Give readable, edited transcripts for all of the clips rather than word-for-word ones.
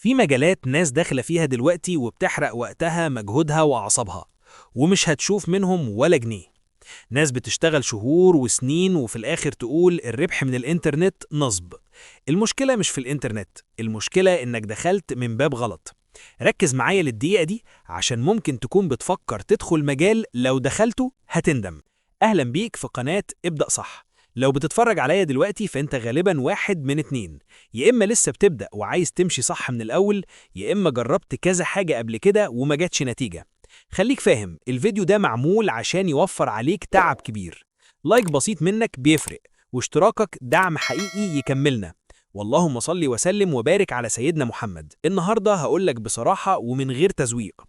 في مجالات ناس داخلة فيها دلوقتي وبتحرق وقتها مجهودها وأعصابها، ومش هتشوف منهم ولا جنيه. ناس بتشتغل شهور وسنين وفي الآخر تقول الربح من الإنترنت نصب. المشكلة مش في الإنترنت، المشكلة إنك دخلت من باب غلط. ركز معايا للدقيقة دي عشان ممكن تكون بتفكر تدخل مجال لو دخلته هتندم. أهلا بيك في قناة ابدأ صح. لو بتتفرج عليا دلوقتي فأنت غالبا واحد من اتنين، يا إما لسه بتبدأ وعايز تمشي صح من الأول، يا إما جربت كذا حاجة قبل كده وما جاتش نتيجة. خليك فاهم، الفيديو ده معمول عشان يوفر عليك تعب كبير. لايك بسيط منك بيفرق، واشتراكك دعم حقيقي يكملنا. واللهم صل وسلم وبارك على سيدنا محمد. النهاردة هقولك بصراحة ومن غير تزويق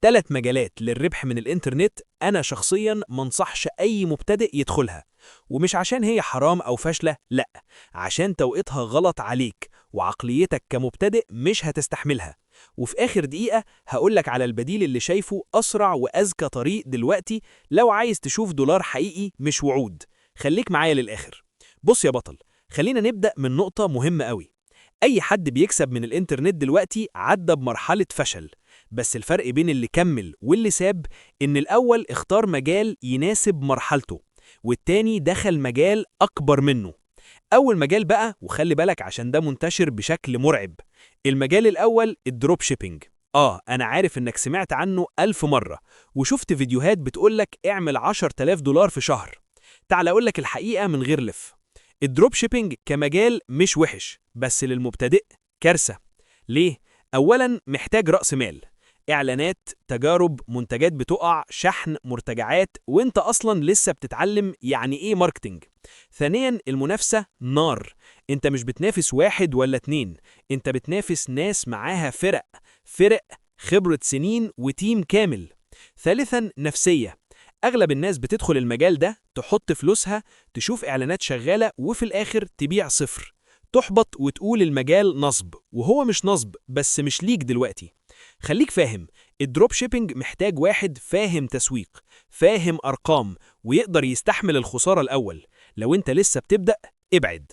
3 مجالات للربح من الإنترنت أنا شخصياً منصحش أي مبتدئ يدخلها. ومش عشان هي حرام أو فاشلة، لأ، عشان توقيتها غلط عليك وعقليتك كمبتدئ مش هتستحملها. وفي آخر دقيقة هقولك على البديل اللي شايفه أسرع وأذكى طريق دلوقتي لو عايز تشوف دولار حقيقي مش وعود. خليك معايا للآخر. بص يا بطل، خلينا نبدأ من نقطة مهمة قوي. أي حد بيكسب من الإنترنت دلوقتي عدى بمرحلة فشل، بس الفرق بين اللي كمل واللي ساب إن الأول اختار مجال يناسب مرحلته، والتاني دخل مجال أكبر منه. أول مجال بقى، وخلي بالك عشان ده منتشر بشكل مرعب، المجال الأول الدروب شيبينج. أنا عارف إنك سمعت عنه 1000 مرة وشفت فيديوهات بتقولك اعمل 10,000 دولار في شهر. تعال أقولك الحقيقة من غير لف. الدروب شيبينج كمجال مش وحش، بس للمبتدئ كارثة. ليه؟ أولاً محتاج رأس مال، إعلانات، تجارب، منتجات بتقع، شحن، مرتجعات، وإنت أصلاً لسه بتتعلم يعني إيه ماركتينج. ثانياً المنافسة نار. إنت مش بتنافس واحد ولا اتنين، إنت بتنافس ناس معاها فرق خبرة سنين وتيم كامل. ثالثاً نفسية. أغلب الناس بتدخل المجال ده تحط فلوسها، تشوف إعلانات شغالة وفي الآخر تبيع صفر، تحبط وتقول المجال نصب، وهو مش نصب بس مش ليك دلوقتي. خليك فاهم، الدروب شيبينج محتاج واحد فاهم تسويق، فاهم أرقام، ويقدر يستحمل الخسارة الأول. لو أنت لسه بتبدأ ابعد.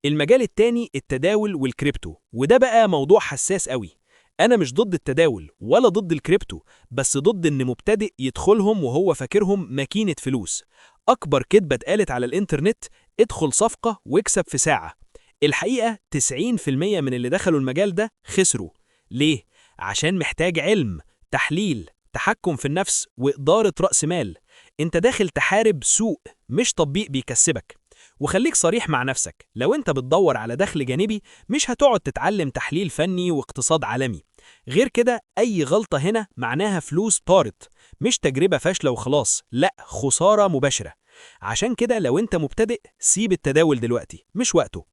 المجال التاني التداول والكريبتو، وده بقى موضوع حساس قوي. أنا مش ضد التداول ولا ضد الكريبتو، بس ضد إن مبتدئ يدخلهم وهو فاكرهم ماكينة فلوس. أكبر كدبة اتقالت على الإنترنت: ادخل صفقة واكسب في ساعة. الحقيقة 90% من اللي دخلوا المجال ده خسروا. ليه؟ عشان محتاج علم، تحليل، تحكم في النفس، وإدارة رأس مال. انت داخل تحارب سوق، مش تطبيق بيكسبك. وخليك صريح مع نفسك، لو انت بتدور على دخل جانبي مش هتقعد تتعلم تحليل فني واقتصاد عالمي. غير كده أي غلطة هنا معناها فلوس طارت، مش تجربة فاشلة وخلاص، لا، خسارة مباشرة. عشان كده لو انت مبتدئ سيب التداول دلوقتي، مش وقته.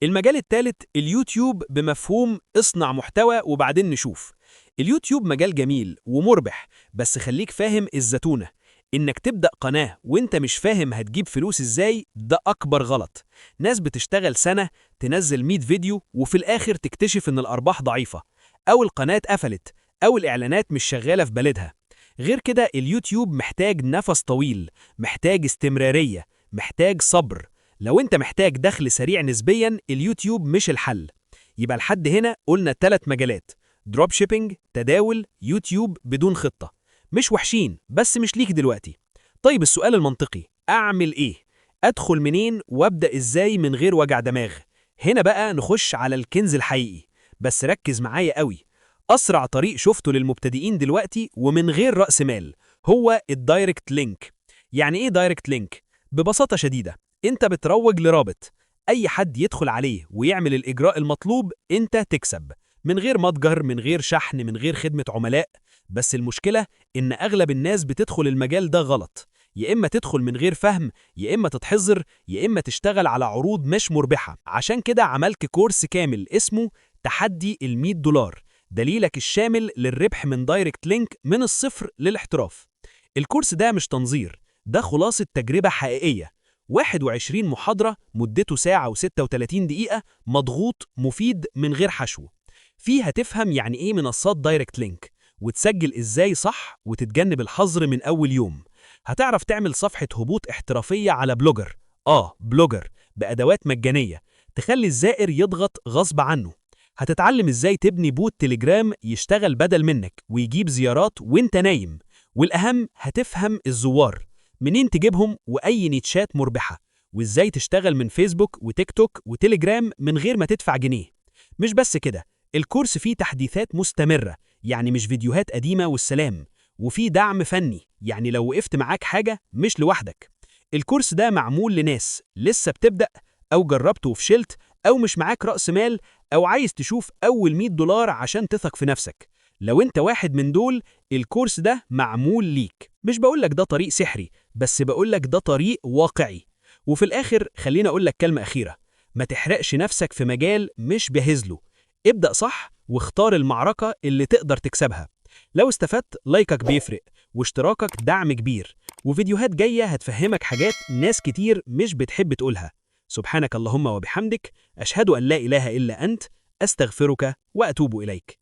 المجال الثالث اليوتيوب، بمفهوم اصنع محتوى وبعدين نشوف. اليوتيوب مجال جميل ومربح، بس خليك فاهم الزتونة. إنك تبدأ قناة وإنت مش فاهم هتجيب فلوس إزاي، ده أكبر غلط. ناس بتشتغل سنة، تنزل 100 فيديو وفي الآخر تكتشف إن الأرباح ضعيفة، أو القناة قفلت، أو الإعلانات مش شغالة في بلدها. غير كده اليوتيوب محتاج نفس طويل، محتاج استمرارية، محتاج صبر. لو انت محتاج دخل سريع نسبيا اليوتيوب مش الحل. يبقى لحد هنا قلنا 3 مجالات: دروب شيبينج، تداول، يوتيوب بدون خطة. مش وحشين بس مش ليك دلوقتي. طيب السؤال المنطقي، أعمل إيه؟ أدخل منين وأبدأ إزاي من غير وجع دماغ؟ هنا بقى نخش على الكنز الحقيقي. بس ركز معايا قوي. أسرع طريق شفته للمبتدئين دلوقتي ومن غير رأس مال هو الدايركت لينك. يعني إيه دايركت لينك؟ ببساطة شديدة، انت بتروج لرابط، اي حد يدخل عليه ويعمل الاجراء المطلوب انت تكسب، من غير متجر، من غير شحن، من غير خدمة عملاء. بس المشكلة ان اغلب الناس بتدخل المجال ده غلط. يا اما تدخل من غير فهم، يا اما تتحذر، يا اما تشتغل على عروض مش مربحة. عشان كده عملت كورس كامل اسمه تحدي $100، دليلك الشامل للربح من دايركت لينك من الصفر للاحتراف. الكورس ده مش تنظير، ده خلاصة تجربة حقيقية. 21 محاضرة مدته ساعة و36 دقيقة، مضغوط مفيد من غير حشو. فيها تفهم يعني إيه منصات دايركت لينك، وتسجل إزاي صح، وتتجنب الحظر من أول يوم. هتعرف تعمل صفحة هبوط احترافية على بلوجر، بلوجر، بأدوات مجانية، تخلي الزائر يضغط غصب عنه. هتتعلم ازاي تبني بوت تليجرام يشتغل بدل منك ويجيب زيارات وانت نايم، والأهم هتفهم الزوار منين تجيبهم وأي نيتشات مربحة، وازاي تشتغل من فيسبوك وتيك توك وتليجرام من غير ما تدفع جنيه. مش بس كده، الكورس فيه تحديثات مستمرة، يعني مش فيديوهات قديمة والسلام، وفيه دعم فني، يعني لو وقفت معاك حاجة مش لوحدك. الكورس ده معمول لناس لسه بتبدأ، أو جربت وفشلت، أو مش معاك رأس مال، أو عايز تشوف أول $100 عشان تثق في نفسك. لو أنت واحد من دول، الكورس ده معمول ليك. مش بقولك ده طريق سحري، بس بقولك ده طريق واقعي. وفي الآخر خلينا أقولك كلمة أخيرة: ما تحرقش نفسك في مجال مش جاهز له. ابدأ صح واختار المعركة اللي تقدر تكسبها. لو استفدت، لايكك بيفرق، واشتراكك دعم كبير، وفيديوهات جاية هتفهمك حاجات ناس كتير مش بتحب تقولها. سبحانك اللهم وبحمدك، أشهد أن لا إله إلا أنت، أستغفرك وأتوب إليك.